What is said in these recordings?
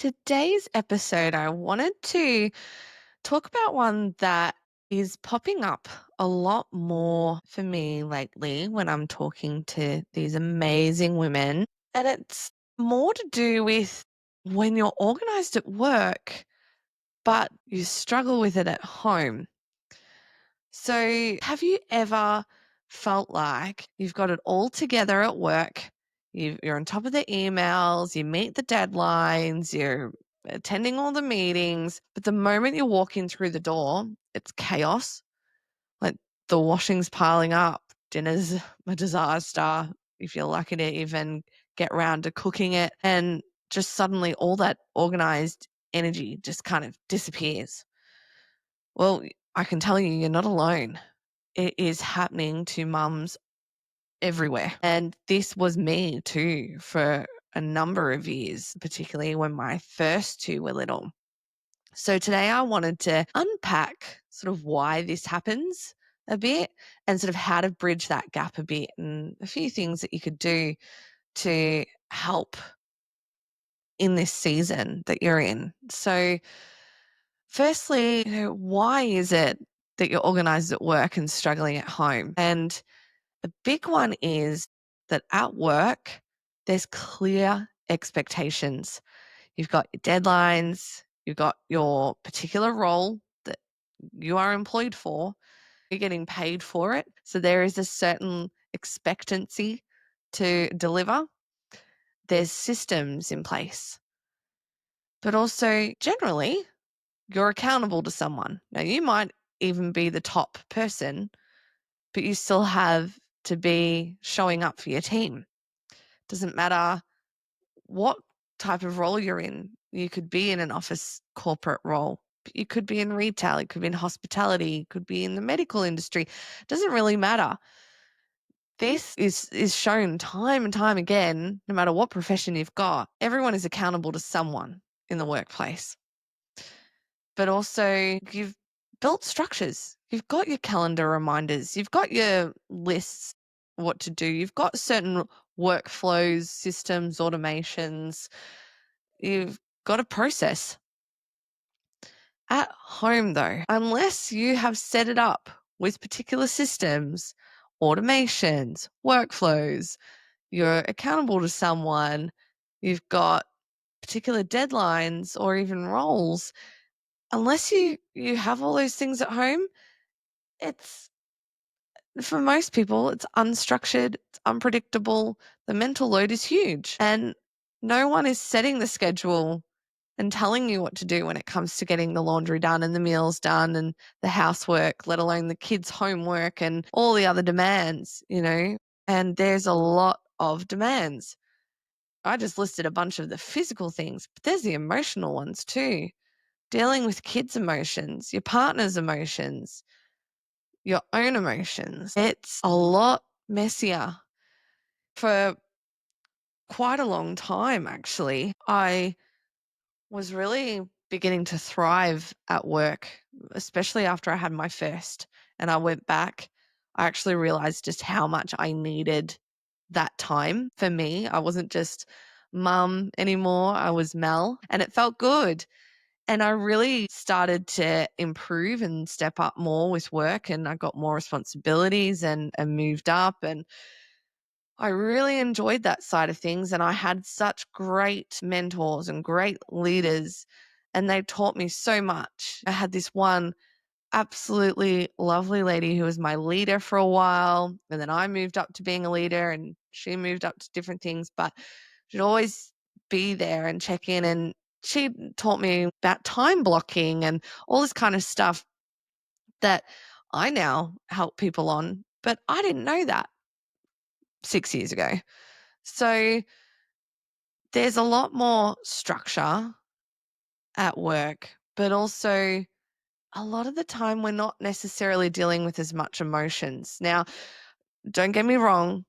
Today's episode, I wanted to talk about one that is popping up a lot more for me lately when I'm talking to these amazing women. And it's more to do with when you're organized at work, but you struggle with it at home. So, have you ever felt like you've got it all together at work? You're on top of the emails, you meet the deadlines, you're attending all the meetings, but the moment you walk in through the door, it's chaos. Like the washing's piling up, dinner's a disaster. If you're lucky to even get round to cooking it, and just suddenly all that organized energy just kind of disappears. Well, I can tell you, you're not alone. It is happening to mums everywhere. And this was me too for a number of years, particularly when my first two were little. So today I wanted to unpack sort of why this happens a bit and sort of how to bridge that gap a bit and a few things that you could do to help in this season that you're in. So firstly, why is it that you're organized at work and struggling at home? And the big one is that at work, there's clear expectations. You've got your deadlines, you've got your particular role that you are employed for, you're getting paid for it. So there is a certain expectancy to deliver. There's systems in place, but also generally, you're accountable to someone. Now, you might even be the top person, but you still have to be showing up for your team. Doesn't matter what type of role you're in. You could be in an office corporate role, but you could be in retail, you could be in hospitality, you could be in the medical industry. Doesn't really matter. This is shown time and time again, no matter what profession you've got, everyone is accountable to someone in the workplace. But also you've built structures. You've got your calendar reminders, you've got your lists, what to do, you've got certain workflows, systems, automations, you've got a process. At home, though, unless you have set it up with particular systems, automations, workflows, you're accountable to someone, you've got particular deadlines or even roles, unless you have all those things at home, it's for most people, it's unstructured, it's unpredictable. The mental load is huge, and no one is setting the schedule and telling you what to do when it comes to getting the laundry done and the meals done and the housework, let alone the kids' homework and all the other demands. And there's a lot of demands. I just listed a bunch of the physical things, but there's the emotional ones too. Dealing with kids' emotions, your partner's emotions, your own emotions. It's a lot messier. For quite a long time, actually, I was really beginning to thrive at work, especially after I had my first and I went back. I actually realized just how much I needed that time for me. I wasn't just mum anymore, I was Mel, and it felt good. And I really started to improve and step up more with work, and I got more responsibilities and moved up, and I really enjoyed that side of things, and I had such great mentors and great leaders, and they taught me so much. I had this one absolutely lovely lady who was my leader for a while, and then I moved up to being a leader, and she moved up to different things, but she'd always be there and check in, and she taught me about time blocking and all this kind of stuff that I now help people on, but I didn't know that 6 years ago. So there's a lot more structure at work, but also a lot of the time we're not necessarily dealing with as much emotions. Now, don't get me wrong,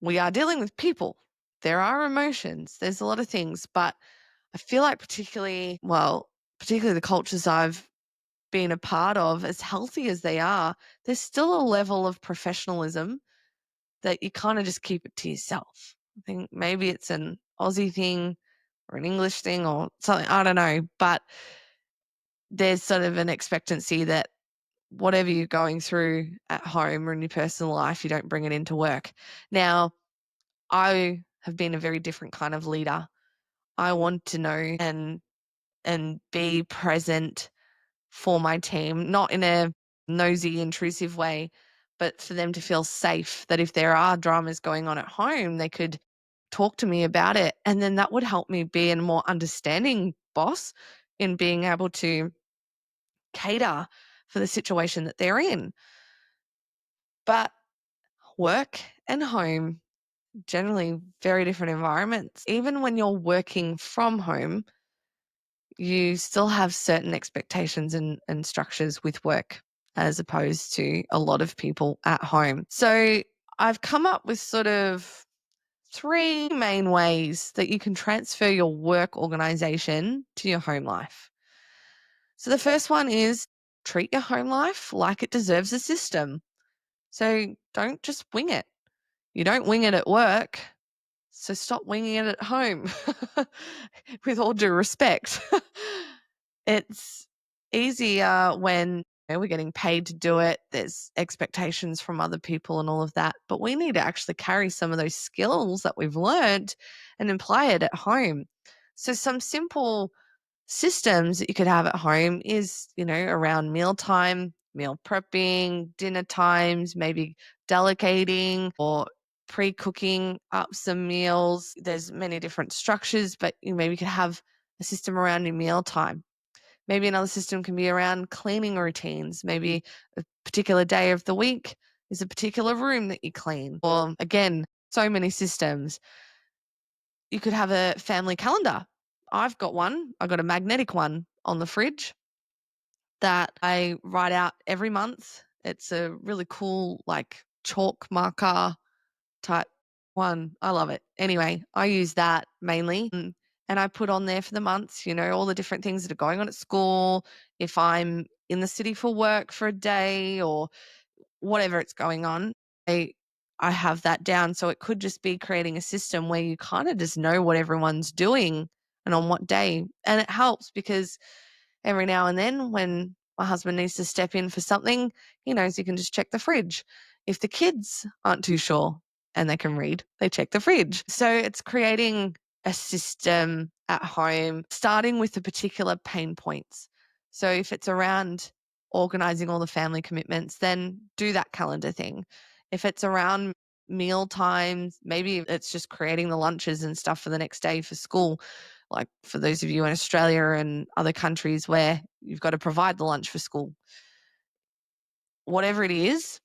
we are dealing with people. There are emotions, there's a lot of things, but I feel like particularly the cultures I've been a part of, as healthy as they are, there's still a level of professionalism that you kind of just keep it to yourself. I think maybe it's an Aussie thing. or an English thing or something. I don't know. But there's sort of an expectancy that whatever you're going through at home or in your personal life, you don't bring it into work. Now, I have been a very different kind of leader. I want to know and be present for my team, not in a nosy, intrusive way, but for them to feel safe that if there are dramas going on at home, they could talk to me about it. And then that would help me be a more understanding boss in being able to cater for the situation that they're in. But work and home, generally very different environments. Even when you're working from home, you still have certain expectations and structures with work as opposed to a lot of people at home. So I've come up with sort of three main ways that you can transfer your work organization to your home life. So the first one is treat your home life like it deserves a system. So don't just wing it. You don't wing it at work. So stop winging it at home, with all due respect. It's easier when we're getting paid to do it. There's expectations from other people and all of that. But we need to actually carry some of those skills that we've learned and apply it at home. So some simple systems that you could have at home is, around mealtime, meal prepping, dinner times, maybe delegating or pre-cooking up some meals. There's many different structures, but you maybe could have a system around your mealtime. Maybe another system can be around cleaning routines. Maybe a particular day of the week is a particular room that you clean. Or again, so many systems. You could have a family calendar. I've got one. I've got a magnetic one on the fridge that I write out every month. It's a really cool, like chalk marker type one. I love it. Anyway, I use that mainly. And I put on there for the months, all the different things that are going on at school. If I'm in the city for work for a day or whatever it's going on, I I have that down. So it could just be creating a system where you kind of just know what everyone's doing and on what day. And it helps because every now and then when my husband needs to step in for something, he knows he can just check the fridge. If the kids aren't too sure and they can read, they check the fridge. So it's creating a system at home, starting with the particular pain points. So if it's around organizing all the family commitments, then do that calendar thing. If it's around meal times, maybe it's just creating the lunches and stuff for the next day for school. Like for those of you in Australia and other countries where you've got to provide the lunch for school. Whatever it is,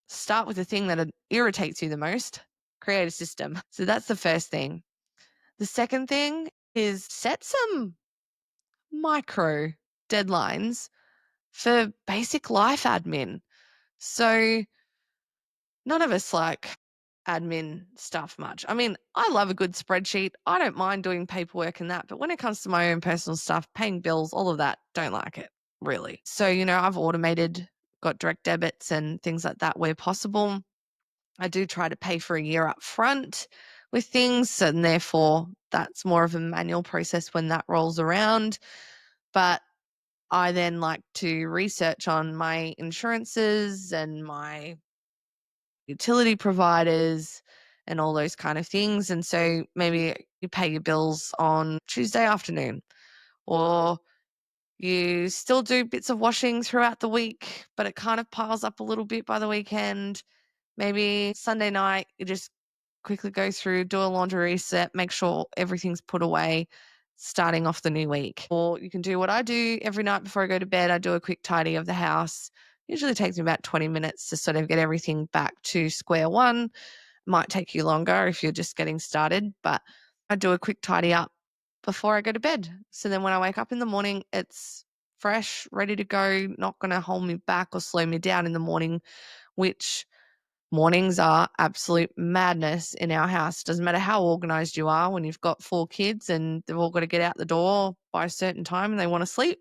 start with the thing that irritates you the most, create a system. So that's the first thing. The second thing is set some micro deadlines for basic life admin. So none of us like admin stuff much. I mean, I love a good spreadsheet. I don't mind doing paperwork and that, but when it comes to my own personal stuff, paying bills, all of that, don't like it really. So, I've automated, got direct debits and things like that where possible. I do try to pay for a year up front with things, and therefore that's more of a manual process when that rolls around. But I then like to research on my insurances and my utility providers and all those kind of things. And so maybe you pay your bills on Tuesday afternoon, or you still do bits of washing throughout the week, but it kind of piles up a little bit by the weekend. Maybe Sunday night, you just quickly go through, do a laundry reset, make sure everything's put away, starting off the new week. Or you can do what I do every night before I go to bed. I do a quick tidy of the house. Usually takes me about 20 minutes to sort of get everything back to square one. Might take you longer if you're just getting started, but I do a quick tidy up before I go to bed. So then when I wake up in the morning, it's fresh, ready to go, not going to hold me back or slow me down in the morning, which mornings are absolute madness in our house. Doesn't matter how organized you are when you've got 4 kids and they've all got to get out the door by a certain time and they want to sleep.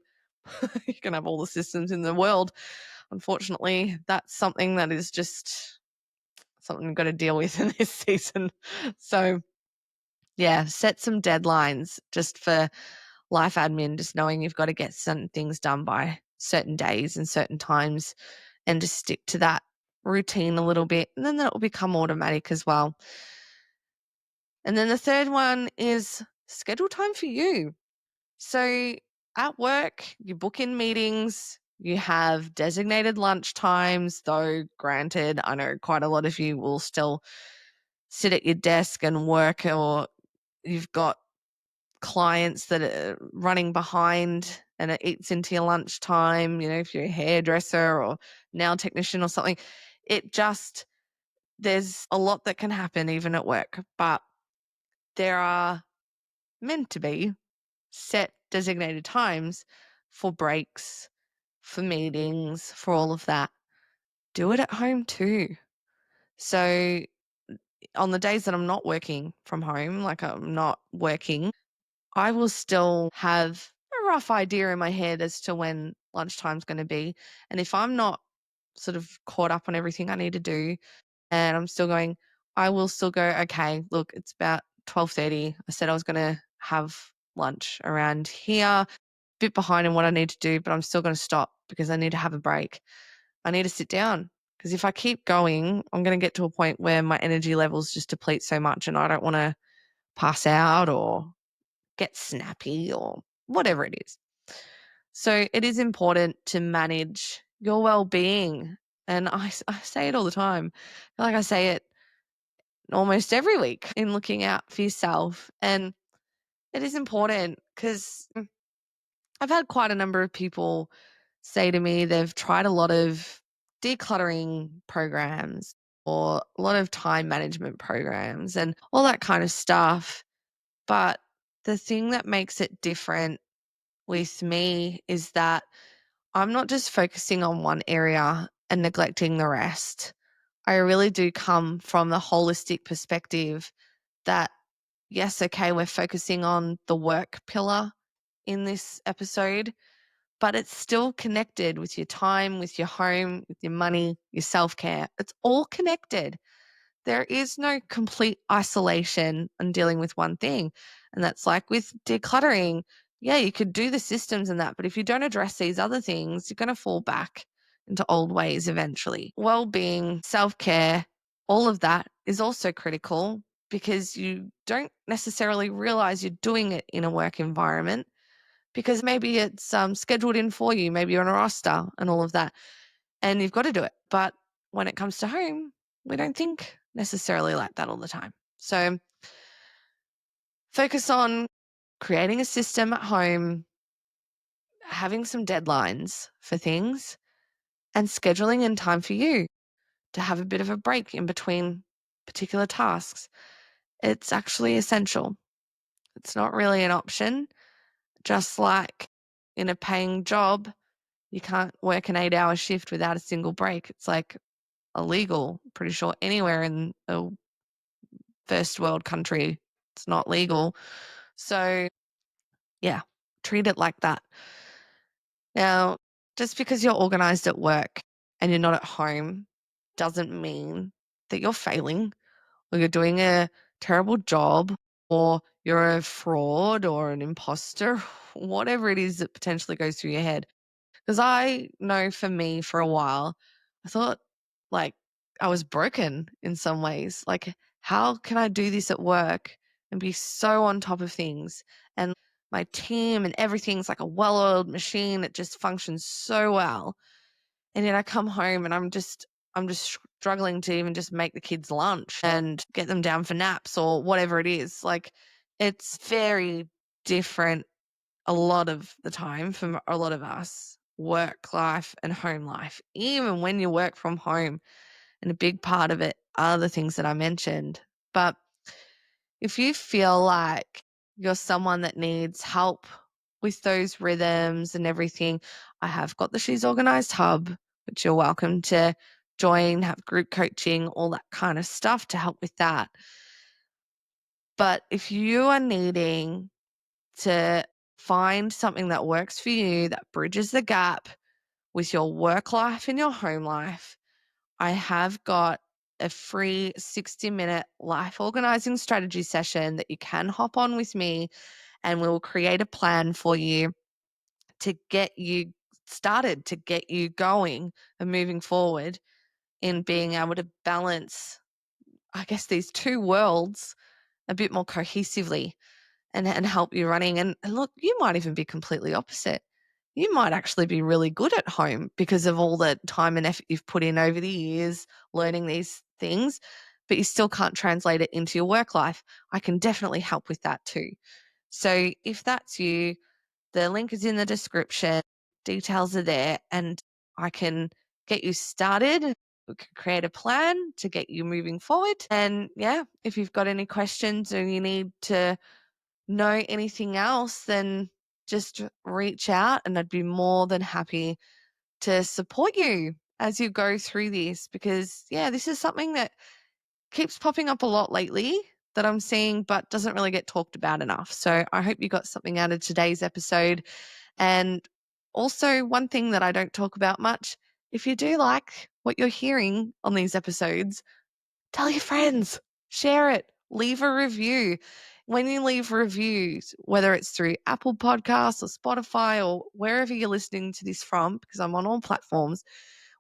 You can have all the systems in the world. Unfortunately, that's something that is just something you've got to deal with in this season. So Yeah, set some deadlines just for life admin, just knowing you've got to get certain things done by certain days and certain times, and just stick to that routine a little bit, and then that will become automatic as well. And then the third one is schedule time for you. So at work, you book in meetings, you have designated lunch times, though granted, I know quite a lot of you will still sit at your desk and work, or you've got clients that are running behind and it eats into your lunchtime, if you're a hairdresser or nail technician or something. It just, there's a lot that can happen even at work, but there are meant to be set designated times for breaks, for meetings, for all of that. Do it at home too. So on the days that I'm not working from home, like I'm not working, I will still have a rough idea in my head as to when lunchtime's going to be. And if I'm not sort of caught up on everything I need to do and I'm still going, I will still go, okay, look, it's about 12:30. I said I was going to have lunch around here, bit behind in what I need to do, but I'm still going to stop because I need to have a break. I need to sit down because if I keep going, I'm going to get to a point where my energy levels just deplete so much and I don't want to pass out or get snappy or whatever it is. So it is important to manage your well-being. And I say it all the time. I feel like I say it almost every week in looking out for yourself. And it is important because I've had quite a number of people say to me they've tried a lot of decluttering programs or a lot of time management programs and all that kind of stuff. But the thing that makes it different with me is that I'm not just focusing on one area and neglecting the rest. I really do come from the holistic perspective that, yes, okay, we're focusing on the work pillar in this episode, but it's still connected with your time, with your home, with your money, your self care. It's all connected. There is no complete isolation on dealing with one thing. And that's like with decluttering. Yeah, you could do the systems and that, but if you don't address these other things, you're going to fall back into old ways eventually. Well being, self care, all of that is also critical because you don't necessarily realize you're doing it in a work environment because maybe it's scheduled in for you. Maybe you're on a roster and all of that, and you've got to do it. But when it comes to home, we don't think necessarily like that all the time. So focus on creating a system at home, having some deadlines for things, and scheduling in time for you to have a bit of a break in between particular tasks. It's actually essential. It's not really an option. Just like in a paying job, you can't work an 8-hour shift without a single break. It's like illegal, pretty sure anywhere in a first world country, it's not legal. So, yeah, treat it like that. Now, just because you're organized at work and you're not at home doesn't mean that you're failing or you're doing a terrible job or you're a fraud or an imposter, whatever it is that potentially goes through your head. Because I know for me, for a while, I thought like I was broken in some ways. Like, how can I do this at work and be so on top of things? And my team and everything's like a well oiled machine. It just functions so well. And yet I come home and I'm just struggling to even just make the kids lunch and get them down for naps or whatever it is. Like, it's very different a lot of the time for a lot of us, work life and home life, even when you work from home. And a big part of it are the things that I mentioned. But if you feel like you're someone that needs help with those rhythms and everything, I have got the She's Organised Hub, which you're welcome to join, have group coaching, all that kind of stuff to help with that. But if you are needing to find something that works for you, that bridges the gap with your work life and your home life, I have got a free 60-minute life organizing strategy session that you can hop on with me, and we'll create a plan for you to get you started, to get you going and moving forward in being able to balance, I guess, these two worlds a bit more cohesively, and help you running. And look, you might even be completely opposite. You might actually be really good at home because of all the time and effort you've put in over the years learning these things, but you still can't translate it into your work life. I can definitely help with that too. So if that's you, the link is in the description, details are there, and I can get you started. We can create a plan to get you moving forward. And yeah, if you've got any questions or you need to know anything else, then just reach out and I'd be more than happy to support you as you go through this, because yeah, this is something that keeps popping up a lot lately that I'm seeing but doesn't really get talked about enough. So I hope you got something out of today's episode. And also, one thing that I don't talk about much, if you do like what you're hearing on these episodes, tell your friends, share it, leave a review. When you leave reviews, whether it's through Apple Podcasts or Spotify or wherever you're listening to this from, because I'm on all platforms,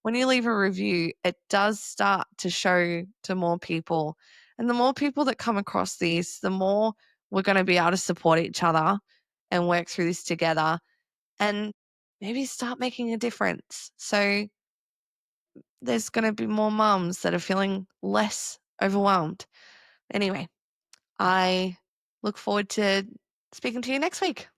when you leave a review, it does start to show to more people. And the more people that come across this, the more we're going to be able to support each other and work through this together and maybe start making a difference. So there's going to be more mums that are feeling less overwhelmed. Anyway, I look forward to speaking to you next week.